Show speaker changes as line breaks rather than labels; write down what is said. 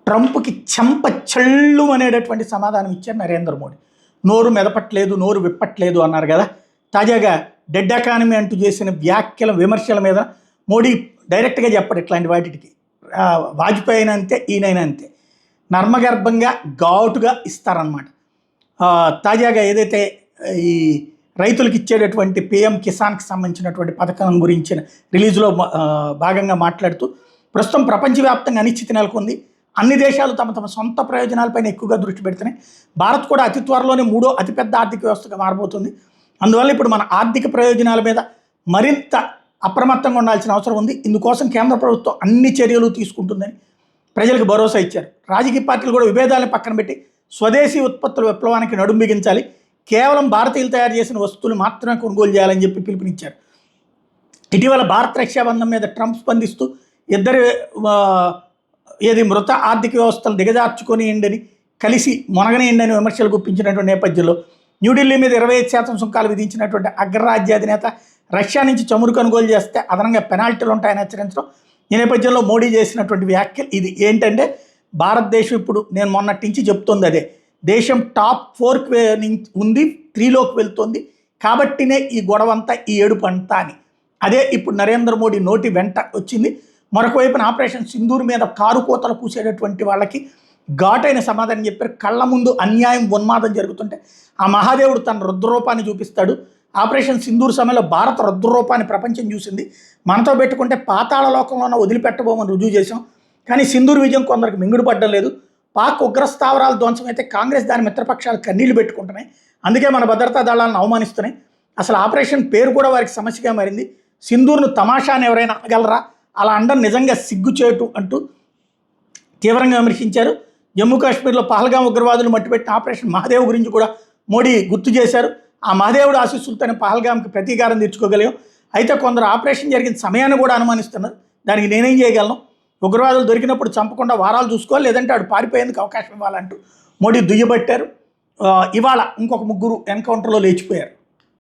ట్రంప్కి చెంప చెళ్ళు అనేటటువంటి సమాధానం ఇచ్చారు నరేంద్ర మోడీ. నోరు మెదపట్లేదు, నోరు విప్పట్లేదు అన్నారు కదా. తాజాగా డెడ్ ఎకానమీ అంటూ చేసిన వ్యాఖ్యల విమర్శల మీద మోడీ డైరెక్ట్గా చెప్పడు ఇట్లాంటి వాటికి. వాజ్పేయి అయినా అంతే, ఈయనైనా అంతే, నర్మగర్భంగా ఘాటుగా ఇస్తారనమాట. తాజాగా ఏదైతే ఈ రైతులకు ఇచ్చేటటువంటి పిఎం కిసాన్కి సంబంధించినటువంటి పథకం గురించిన రిలీజ్లో భాగంగా మాట్లాడుతూ ప్రస్తుతం ప్రపంచవ్యాప్తంగా అనిశ్చితి నెలకొంది. అన్ని దేశాలు తమ తమ సొంత ప్రయోజనాలపైన ఎక్కువగా దృష్టి పెడుతున్నాయి. భారత్ కూడా అతి త్వరలోనే 3వ అతిపెద్ద ఆర్థిక వ్యవస్థగా మారబోతుంది. అందువల్ల ఇప్పుడు మన ఆర్థిక ప్రయోజనాల మీద మరింత అప్రమత్తంగా ఉండాల్సిన అవసరం ఉంది. ఇందుకోసం కేంద్ర ప్రభుత్వం అన్ని చర్యలు తీసుకుంటుందని ప్రజలకు భరోసా ఇచ్చారు. రాజకీయ పార్టీలు కూడా విభేదాలను పక్కన పెట్టి స్వదేశీ ఉత్పత్తుల విప్లవానికి నడుం బిగించాలి, కేవలం భారతీయులు తయారు చేసిన వస్తువులు మాత్రమే కొనుగోలు చేయాలని చెప్పి పిలుపునిచ్చారు. ఇటీవల భారత్ రష్యా బంధం మీద ట్రంప్ స్పందిస్తూ ఇద్దరు ఏది మృత ఆర్థిక వ్యవస్థలు దిగజార్చుకొనియండి, కలిసి మొనగనియండి అని విమర్శలు గుప్పించినటువంటి నేపథ్యంలో న్యూఢిల్లీ మీద 25% సుంకాలు విధించినటువంటి అగ్రరాజ్యాధినేత రష్యా నుంచి చమురు కొనుగోలు చేస్తే అదనంగా పెనాల్టీలు ఉంటాయని హెచ్చరించడం. ఈ నేపథ్యంలో మోడీ చేసినటువంటి వ్యాఖ్యలు ఇది ఏంటంటే, భారతదేశం ఇప్పుడు నేను మొన్నటి నుంచి చెప్తుంది అదే, దేశం టాప్ 4కి ఉంది, 3లోకి వెళ్తుంది, కాబట్టినే ఈ గొడవంతా, ఈ ఏడుపంతా అని. అదే ఇప్పుడు నరేంద్ర మోడీ నోటి వెంట వచ్చింది. మరొక వైపున ఆపరేషన్ సింధూర్ మీద కారు కోతలు కూసేటటువంటి వాళ్ళకి ఘాటైన సమాధానం చెప్పారు. కళ్ళ ముందు అన్యాయం, ఉన్మాదం జరుగుతుంటే ఆ మహాదేవుడు తన రుద్రరూపాన్ని చూపిస్తాడు. ఆపరేషన్ సింధూర్ సమయంలో భారత రుద్రరూపాన్ని ప్రపంచం చూసింది. మనతో పెట్టుకుంటే పాతాళ లోకంలోనే వదిలిపెట్టబోమని రుజువు చేశాం. కానీ సింధూర్ విజయం కొందరికి మింగుడు పడ్డం లేదు. పాక్ ఉగ్రస్థావరాలు ధ్వంసం అయితే కాంగ్రెస్ దాని మిత్రపక్షాలు కన్నీళ్లు పెట్టుకుంటున్నాయి. అందుకే మన భద్రతా దళాలను అవమానిస్తున్నాయి. అసలు ఆపరేషన్ పేరు కూడా వారికి సమస్యగా మారింది. సింధూర్ను తమాషాని ఎవరైనా అనగలరా? అలా అండం నిజంగా సిగ్గుచేటు అంటూ తీవ్రంగా విమర్శించారు. జమ్మూ కాశ్మీర్లో పహల్గాం ఉగ్రవాదులు మట్టిపెట్టిన ఆపరేషన్ మహాదేవ్ గురించి కూడా మోడీ గుర్తు చేశారు. ఆ మహాదేవుడు ఆశీస్సులతోనే పహల్గాంకి ప్రతీకారం తీర్చుకోగలిగాం. అయితే కొందరు ఆపరేషన్ జరిగిన సమయాన్ని కూడా అనుమానిస్తున్నారు. దానికి నేనేం చేయగలను? ఉగ్రవాదులు దొరికినప్పుడు చంపకుండా వారాలు చూసుకోవాలి, లేదంటే ఆడు పారిపోయేందుకు అవకాశం ఇవ్వాలంటూ మోడీ దుయ్యబట్టారు. ఇవాళ ఇంకొక 3 ఎన్కౌంటర్లో లేచిపోయారు.